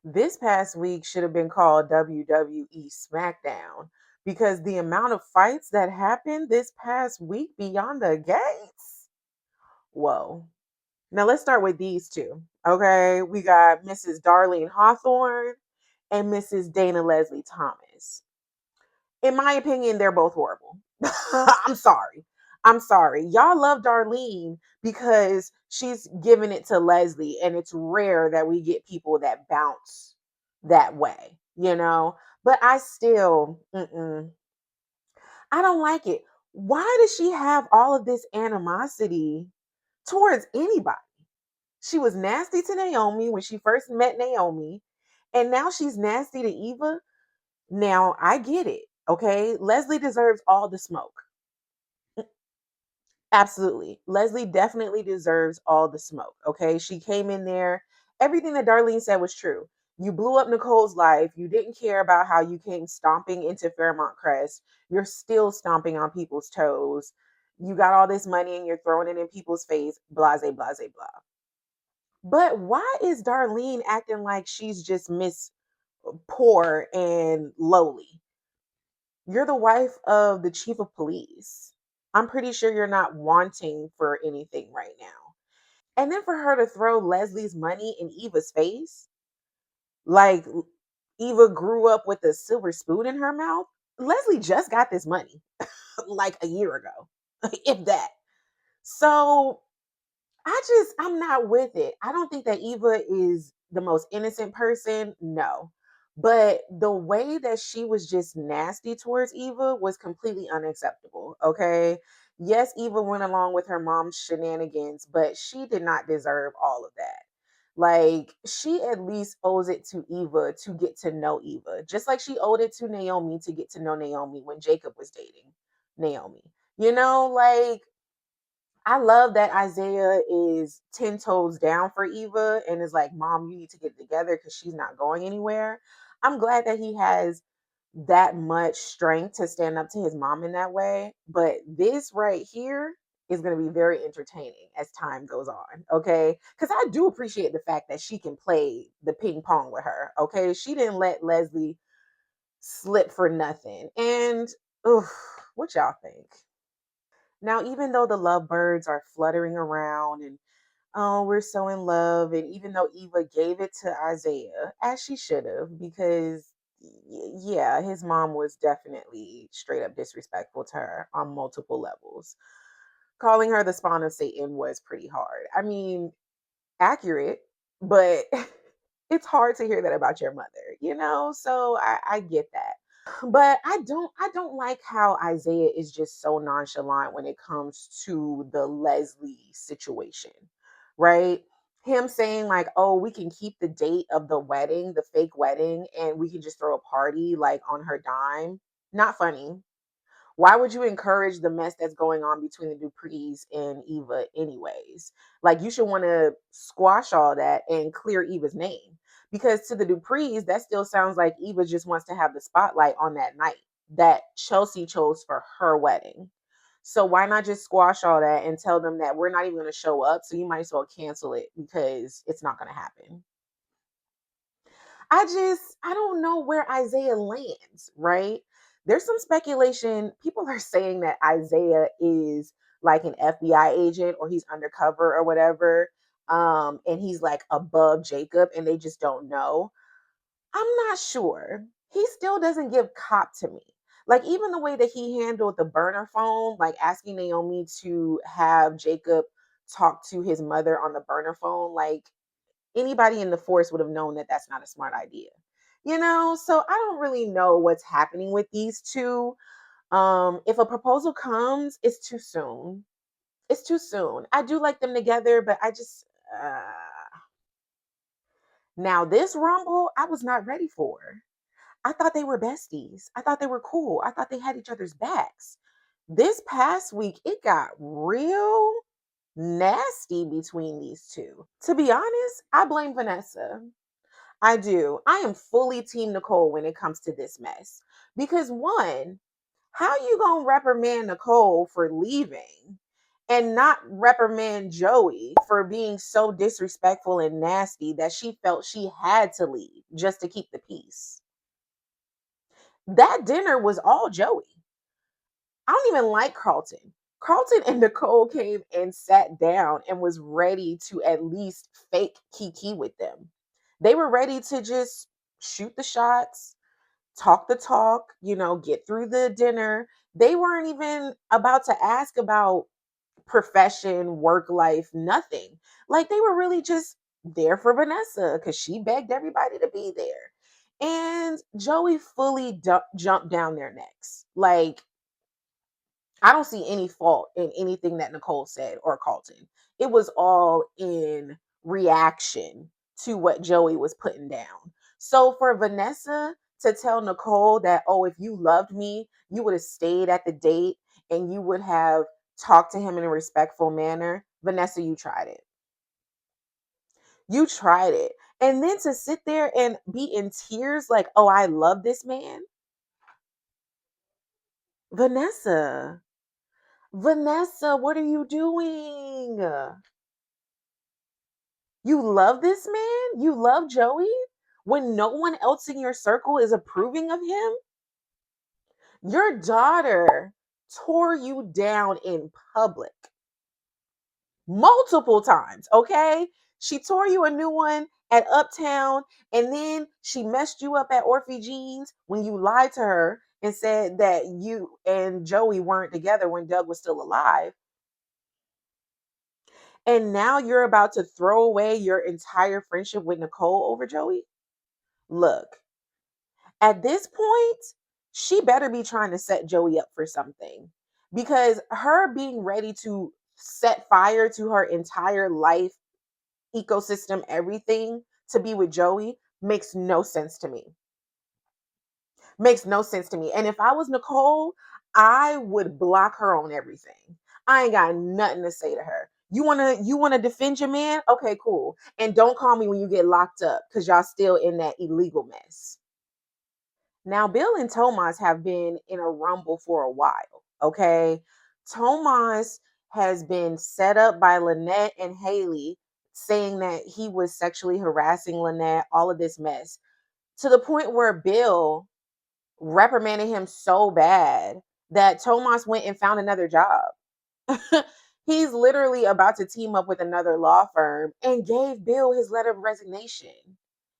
This past week should have been called WWE SmackDown because the amount of fights that happened this past week beyond the gates. Whoa. Now let's start with these two. Okay. We got Mrs. Darlene Hawthorne and Mrs. Dana Leslie Thomas. In my opinion, they're both horrible. I'm sorry. I'm sorry. Y'all love Darlene because she's giving it to Leslie, and it's rare that we get people that bounce that way, you know? But I still, I don't like it. Why does she have all of this animosity towards anybody? She was nasty to Naomi when she first met Naomi, and now she's nasty to Eva. Now, I get it, okay? Leslie deserves all the smoke. Absolutely. Leslie definitely deserves all the smoke, okay? She came in there. Everything that Darlene said was true. You blew up Nicole's life. You didn't care about how you came stomping into Fairmont Crest. You're still stomping on people's toes. You got all this money and you're throwing it in people's face. Blase, blase, blah. But why is Darlene acting like she's just Miss Poor and lowly? You're the wife of the chief of police. I'm pretty sure you're not wanting for anything right now. And then for her to throw Leslie's money in Eva's face, like Eva grew up with a silver spoon in her mouth. Leslie just got this money like a year ago, if that. So I'm not with it. I don't think that Eva is the most innocent person. No. But the way that she was just nasty towards Eva was completely unacceptable. Okay. Yes, Eva went along with her mom's shenanigans, but she did not deserve all of that. Like, she at least owes it to Eva to get to know Eva, just like she owed it to Naomi to get to know Naomi when Jacob was dating Naomi. Like, I love that Isaiah is 10 toes down for Eva and is like, Mom, you need to get it together because she's not going anywhere. I'm glad that he has that much strength to stand up to his mom in that way. But this right here is going to be very entertaining as time goes on. Okay. Because I do appreciate the fact that she can play the ping pong with her. Okay. She didn't let Leslie slip for nothing. And, oof, what y'all think? Now, even though the lovebirds are fluttering around and oh, we're so in love, and even though Eva gave it to Isaiah, as she should have, because yeah, his mom was definitely straight up disrespectful to her on multiple levels. Calling her the spawn of Satan was pretty hard. I mean, accurate, but it's hard to hear that about your mother. So I get that. But I don't like how Isaiah is just so nonchalant when it comes to the Leslie situation, right? Him saying like, "Oh, we can keep the date of the wedding, the fake wedding, and we can just throw a party like on her dime." Not funny. Why would you encourage the mess that's going on between the Duprees and Eva anyways? Like, you should want to squash all that and clear Eva's name. Because to the Duprees, that still sounds like Eva just wants to have the spotlight on that night that Chelsea chose for her wedding. So why not just squash all that and tell them that we're not even going to show up, so you might as well cancel it because it's not going to happen. I don't know where Isaiah lands, right? There's some speculation. People are saying that Isaiah is like an FBI agent or he's undercover or whatever. And he's like above Jacob and they just don't know. I'm not sure. He still doesn't give cop to me. Like, even the way that he handled the burner phone, like asking Naomi to have Jacob talk to his mother on the burner phone, like, anybody in the force would have known that that's not a smart idea. So I don't really know what's happening with these two. If a proposal comes, it's too soon. It's too soon. I do like them together, but I just now this rumble I was not ready for. I thought they were besties. I thought they were cool. I thought they had each other's backs. This past week it got real nasty between these two. To be honest, I blame Vanessa. I do. I am fully team Nicole when it comes to this mess. Because one, how you gonna reprimand Nicole for leaving and not reprimand Joey for being so disrespectful and nasty that she felt she had to leave? just to keep the peace. That dinner was all Joey. I don't even like Carlton. Carlton and Nicole came and sat down and was ready to at least fake Kiki with them. They were ready to just shoot the shots, talk the talk, get through the dinner. They weren't even about to ask about profession, work life, nothing. Like they were really just there for Vanessa because she begged everybody to be there. And Joey fully jumped down their necks. Like, I don't see any fault in anything that Nicole said or Carlton. It was all in reaction to what Joey was putting down. So for Vanessa to tell Nicole that, oh, if you loved me, you would have stayed at the date and you would have talked to him in a respectful manner. Vanessa, you tried it. You tried it. And then to sit there and be in tears like, oh, I love this man. Vanessa, what are you doing? You love this man? You love Joey? When no one else in your circle is approving of him? Your daughter tore you down in public multiple times, okay? She tore you a new one at Uptown, and then she messed you up at Orphe Jeans when you lied to her and said that you and Joey weren't together when Doug was still alive. And now you're about to throw away your entire friendship with Nicole over Joey? Look, at this point, she better be trying to set Joey up for something because her being ready to set fire to her entire life, ecosystem, everything to be with Joey makes no sense to me. Makes no sense to me. And if I was Nicole, I would block her on everything. I ain't got nothing to say to her. You wanna defend your man? Okay, cool. And don't call me when you get locked up because y'all still in that illegal mess. Now, Bill and Tomas have been in a rumble for a while. Okay. Tomas has been set up by Lynette and Haley saying that he was sexually harassing Lynette, all of this mess, to the point where Bill reprimanded him so bad that Tomas went and found another job. He's literally about to team up with another law firm and gave Bill his letter of resignation.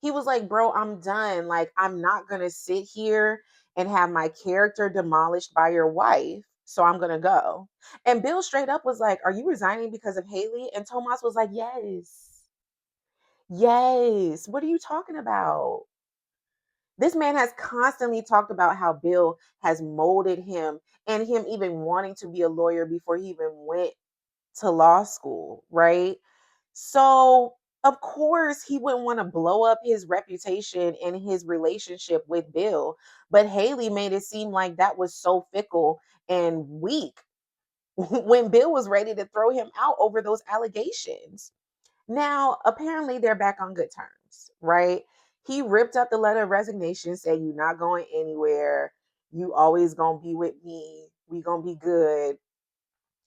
He was like, bro, I'm done. Like, I'm not going to sit here and have my character demolished by your wife. So I'm going to go. And Bill straight up was like, are you resigning because of Haley? And Tomas was like, yes. Yes. What are you talking about? This man has constantly talked about how Bill has molded him and him even wanting to be a lawyer before he even went to law school, right? So, of course, he wouldn't want to blow up his reputation and his relationship with Bill. But Haley made it seem like that was so fickle and weak when Bill was ready to throw him out over those allegations. Now, apparently, they're back on good terms, right? He ripped up the letter of resignation, said, you're not going anywhere. You always gonna be with me. We gonna be good.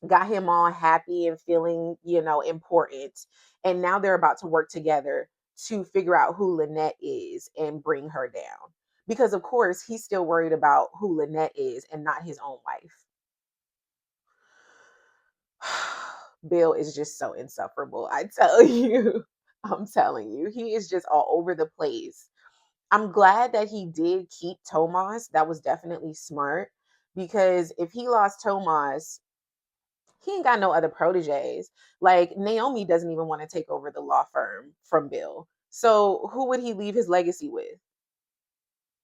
Got him all happy and feeling, important. And now they're about to work together to figure out who Lynette is and bring her down. Because of course, he's still worried about who Lynette is and not his own wife. Bill is just so insufferable. I tell you, I'm telling you, he is just all over the place. I'm glad that he did keep Tomas. That was definitely smart because if he lost Tomas, he ain't got no other proteges. Like Naomi doesn't even want to take over the law firm from Bill. So who would he leave his legacy with?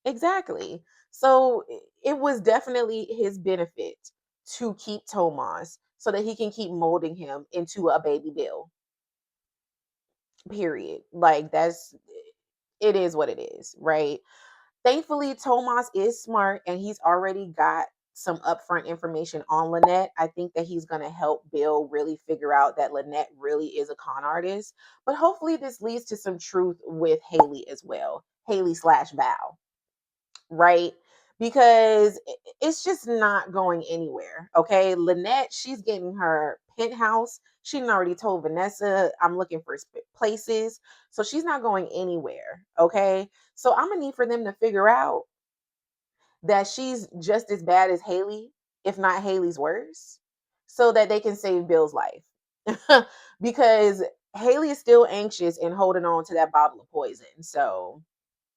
Exactly. So it was definitely his benefit to keep Tomas so that he can keep molding him into a baby Bill. Period. Like it is what it is, right? Thankfully, Tomas is smart and he's already got some upfront information on Lynette. I think that he's going to help Bill really figure out that Lynette really is a con artist. But hopefully, this leads to some truth with Haley as well. Haley/Val, right? Because it's just not going anywhere. Okay. Lynette, she's getting her penthouse. She done already told Vanessa, I'm looking for places. So she's not going anywhere. Okay. So I'm going to need for them to figure out that she's just as bad as Haley, if not Haley's worse, so that they can save Bill's life. Because Haley is still anxious and holding on to that bottle of poison. So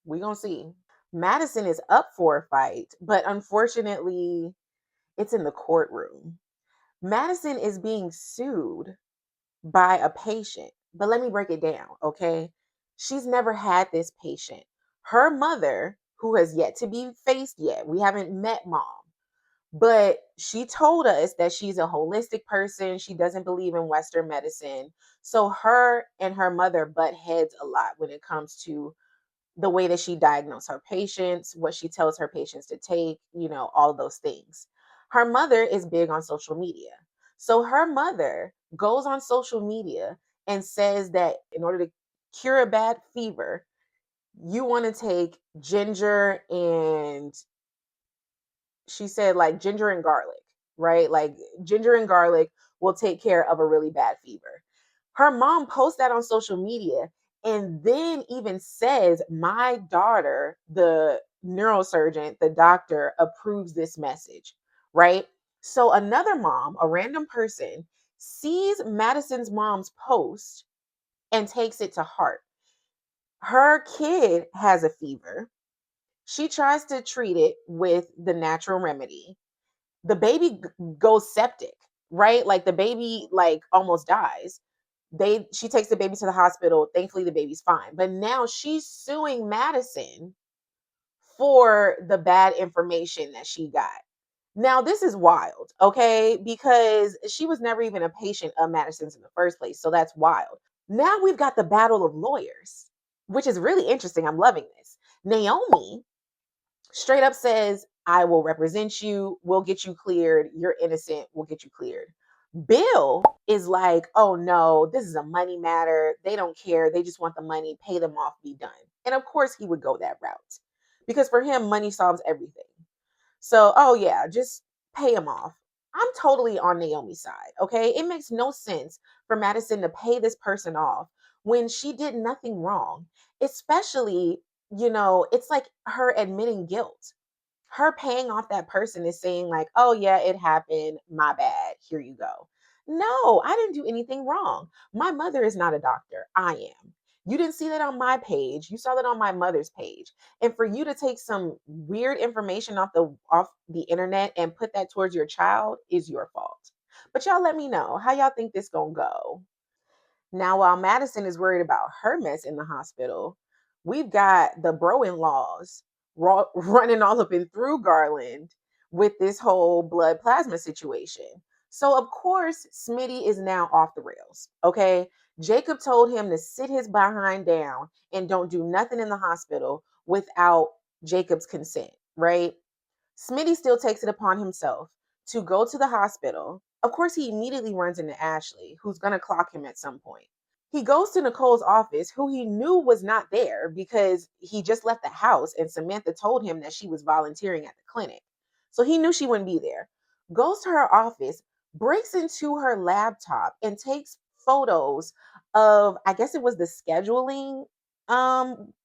we're going to see. Madison is up for a fight, but unfortunately, it's in the courtroom. Madison is being sued by a patient. But let me break it down, okay? She's never had this patient. Her mother, who has yet to be faced yet, we haven't met mom, but she told us that she's a holistic person. She doesn't believe in Western medicine. So her and her mother butt heads a lot when it comes to the way that she diagnoses her patients, what she tells her patients to take, all those things. Her mother is big on social media. So her mother goes on social media and says that in order to cure a bad fever, you want to take ginger and she said like ginger and garlic, right? Like ginger and garlic will take care of a really bad fever. Her mom posts that on social media and then even says, my daughter, the neurosurgeon, the doctor, approves this message, right? So another mom, a random person, sees Madison's mom's post and takes it to heart. Her kid has a fever. She tries to treat it with the natural remedy. The baby goes septic, right? Like the baby like almost dies. She takes the baby to the hospital. Thankfully the baby's fine. But now she's suing Madison for the bad information that she got. Now this is wild, okay? Because she was never even a patient of Madison's in the first place. So that's wild. Now we've got the battle of lawyers, which is really interesting. I'm loving this. Naomi straight up says, I will represent you. We'll get you cleared. You're innocent. We'll get you cleared. Bill is like, oh no, this is a money matter. They don't care. They just want the money, pay them off, be done. And of course, he would go that route because for him, money solves everything. So, oh yeah, just pay him off. I'm totally on Naomi's side. Okay. It makes no sense for Madison to pay this person off when she did nothing wrong, especially, it's like her admitting guilt. Her paying off that person is saying, like, oh, yeah, it happened. My bad. Here you go. No, I didn't do anything wrong. My mother is not a doctor. I am. You didn't see that on my page. You saw that on my mother's page. And for you to take some weird information off the internet and put that towards your child is your fault. But y'all let me know how y'all think this gonna go. Now, while Madison is worried about her mess in the hospital, we've got the bro-in-laws running all up and through Garland with this whole blood plasma situation. So, of course, Smitty is now off the rails. Okay. Jacob told him to sit his behind down and don't do nothing in the hospital without Jacob's consent, right? Smitty still takes it upon himself to go to the hospital. Of course, he immediately runs into Ashley, who's going to clock him at some point. He goes to Nicole's office, who he knew was not there because he just left the house and Samantha told him that she was volunteering at the clinic. So he knew she wouldn't be there. Goes to her office, breaks into her laptop, and takes photos of, I guess it was the scheduling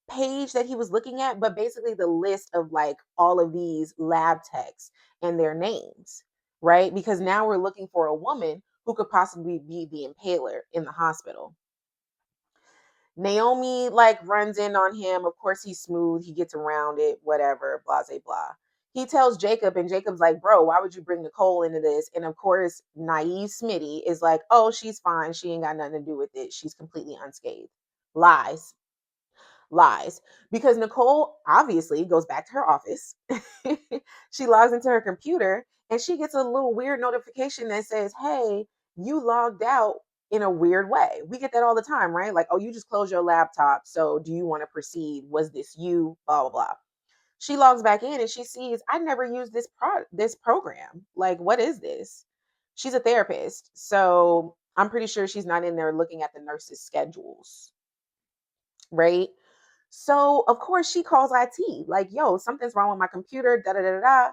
page that he was looking at, but basically the list of like all of these lab techs and their names, right? Because now we're looking for a woman who could possibly be the impaler in the hospital. Naomi like runs in on him. Of course, he's smooth. He gets around it, whatever, blah, blah, blah. He tells Jacob, and Jacob's like, bro, why would you bring Nicole into this? And of course, naive Smitty is like, oh, she's fine. She ain't got nothing to do with it. She's completely unscathed. Lies. Lies. Because Nicole obviously goes back to her office. She logs into her computer and she gets a little weird notification that says, hey, you logged out in a weird way. We get that all the time, right? Like, oh, you just closed your laptop. So do you want to proceed? Was this you? Blah, blah, blah. She logs back in and she sees, I never used this program. Like, what is this? She's a therapist. So I'm pretty sure she's not in there looking at the nurses' schedules, right? So of course she calls IT, like, yo, something's wrong with my computer, da da da da.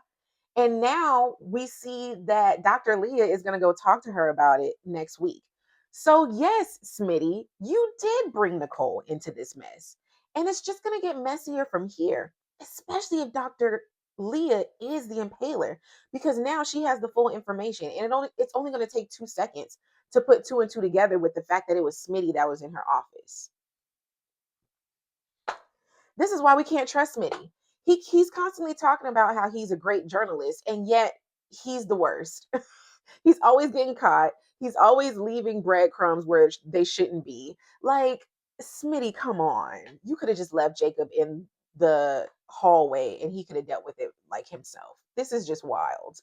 And now we see that Dr. Leah is going to go talk to her about it next week. So, yes, Smitty, you did bring Nicole into this mess. And it's just going to get messier from here, especially if Dr. Leah is the impaler, because now she has the full information. And it's only going to take 2 seconds to put two and two together with the fact that it was Smitty that was in her office. This is why we can't trust Smitty. He's constantly talking about how he's a great journalist, and yet he's the worst. He's always getting caught. He's always leaving breadcrumbs where they shouldn't be. Like, Smitty, come on. You could have just left Jacob in the hallway and he could have dealt with it like himself. This is just wild.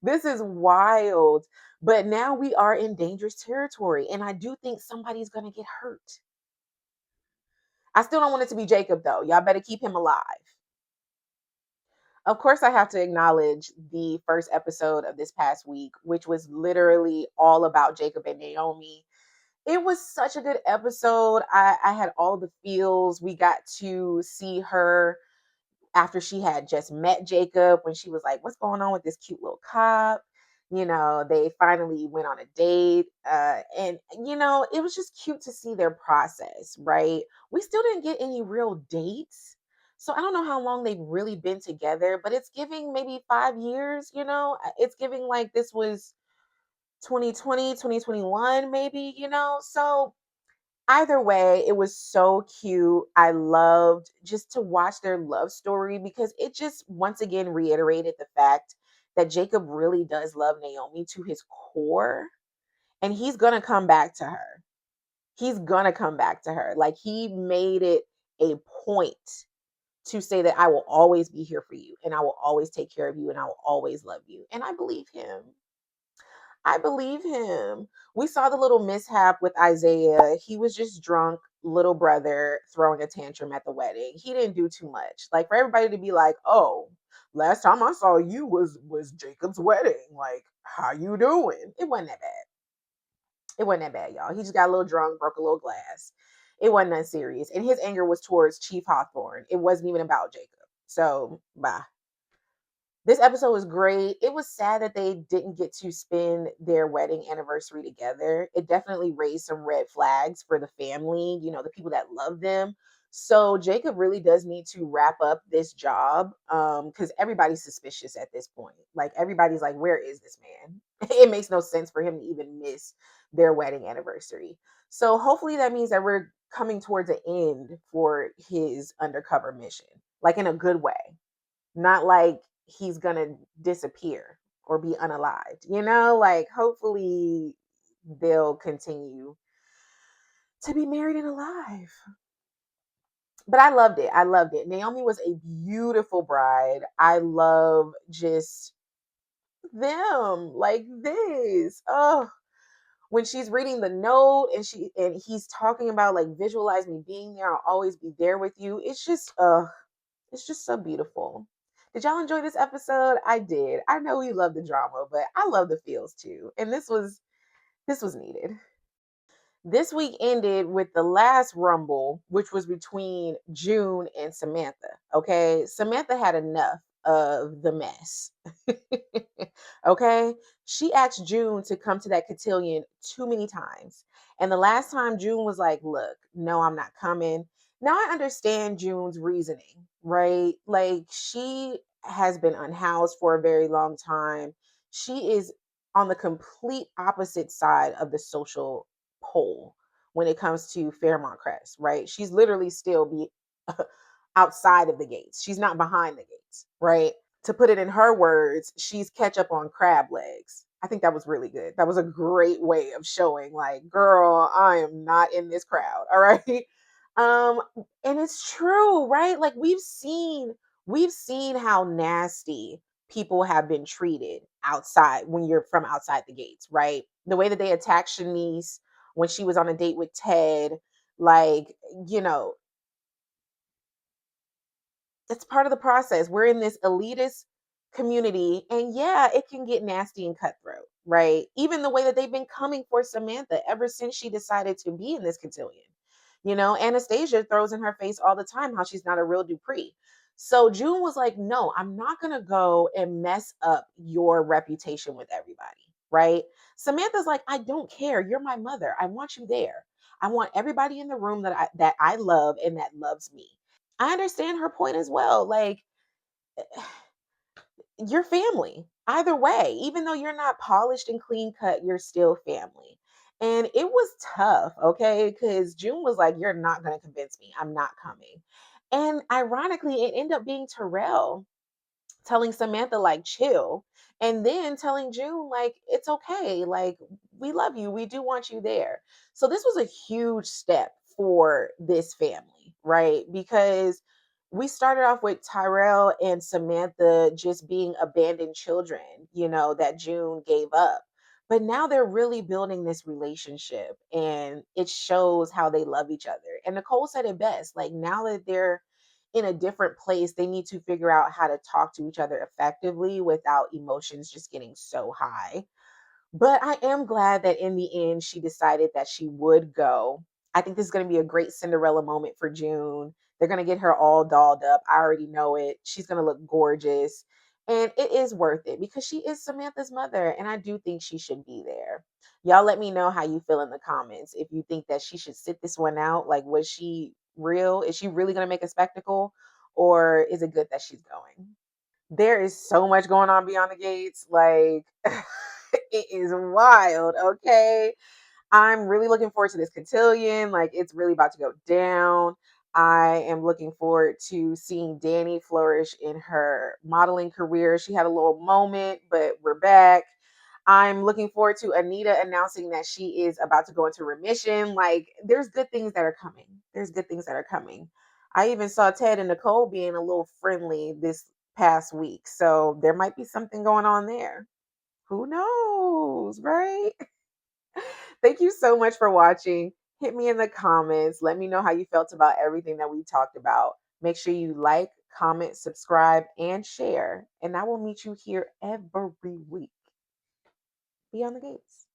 This is wild. But now we are in dangerous territory. And I do think somebody's going to get hurt. I still don't want it to be Jacob, though. Y'all better keep him alive. Of course, I have to acknowledge the first episode of this past week, which was literally all about Jacob and Naomi. It was such a good episode. I had all the feels. We got to see her after she had just met Jacob, when she was like, what's going on with this cute little cop? They finally went on a date. And it was just cute to see their process, right? We still didn't get any real dates. So I don't know how long they've really been together, but it's giving maybe 5 years, It's giving like this was 2020, 2021, maybe, So either way, it was so cute. I loved just to watch their love story, because it just once again reiterated the fact that Jacob really does love Naomi to his core, and he's going to come back to her. He's going to come back to her. Like, he made it a point to say that I will always be here for you, and I will always take care of you, and I will always love you. And I believe him. I believe him. We saw the little mishap with Isaiah. He was just drunk, little brother throwing a tantrum at the wedding. He didn't do too much. Like, for everybody to be like, "Oh, last time I saw you was Jacob's wedding. Like, how you doing?" It wasn't that bad. It wasn't that bad, y'all. He just got a little drunk, broke a little glass. It wasn't that serious. And his anger was towards Chief Hawthorne. It wasn't even about Jacob. So, bye. This episode was great. It was sad that they didn't get to spend their wedding anniversary together. It definitely raised some red flags for the family, the people that love them. So Jacob really does need to wrap up this job, because everybody's suspicious at this point. Like, everybody's like, where is this man? It makes no sense for him to even miss their wedding anniversary. So hopefully that means that we're coming towards an end for his undercover mission, like in a good way, not like he's gonna disappear or be unalived, like, hopefully they'll continue to be married and alive. But I loved it. Naomi was a beautiful bride. I love just them like this. Oh, when she's reading the note and he's talking about, like, visualize me being there, I'll always be there with you. It's just so beautiful. Did y'all enjoy this episode? I did. I know we love the drama, but I love the feels too. And this was needed. This week ended with the last rumble, which was between June and Samantha. Okay. Samantha had enough of the mess. Okay. She asked June to come to that cotillion too many times. And the last time, June was like, look, no, I'm not coming. Now I understand June's reasoning, right? Like, she has been unhoused for a very long time. She is on the complete opposite side of the social pole when it comes to Fairmont Crest, right? She's literally still be outside of the gates. She's not behind the gates, right? To put it in her words, she's ketchup on crab legs. I think that was really good. That was a great way of showing, like, girl, I am not in this crowd. All right. Um, and it's true, right? Like, we've seen how nasty people have been treated outside when you're from outside the gates, right? The way that they attacked Shanice when she was on a date with Ted, like, you know, it's part of the process. We're in this elitist community, and yeah, it can get nasty and cutthroat, right? Even the way that they've been coming for Samantha ever since she decided to be in this cotillion. Anastasia throws in her face all the time how she's not a real Dupree. So June was like, no, I'm not going to go and mess up your reputation with everybody. right? Samantha's like, I don't care. You're my mother. I want you there. I want everybody in the room that I love and that loves me. I understand her point as well. Like, you're family either way. Even though you're not polished and clean cut, you're still family. And it was tough, okay? Because June was like, you're not going to convince me. I'm not coming. And ironically, it ended up being Terrell telling Samantha, like, chill. And then telling June, like, it's okay. Like, we love you. We do want you there. So this was a huge step for this family, right? Because we started off with Tyrell and Samantha just being abandoned children, that June gave up. But now they're really building this relationship and it shows how they love each other. And Nicole said it best. Like, now that they're in a different place, they need to figure out how to talk to each other effectively without emotions just getting so high. But I am glad that in the end, she decided that she would go. I think this is going to be a great Cinderella moment for June. They're going to get her all dolled up. I already know it. She's going to look gorgeous. And it is worth it because she is Samantha's mother. And I do think she should be there. Y'all let me know how you feel in the comments. If you think that she should sit this one out, like, was she real? Is she really going to make a spectacle? Or is it good that she's going? There is so much going on beyond the gates. Like, it is wild, okay? I'm really looking forward to this cotillion. Like, it's really about to go down. I am looking forward to seeing Danny flourish in her modeling career. She had a little moment, but we're back. I'm looking forward to Anita announcing that she is about to go into remission. Like, there's good things that are coming. There's good things that are coming. I even saw Ted and Nicole being a little friendly this past week. So there might be something going on there. Who knows, right? Thank you so much for watching. Hit me in the comments. Let me know how you felt about everything that we talked about. Make sure you like, comment, subscribe, and share. And I will meet you here every week. Be on the gates.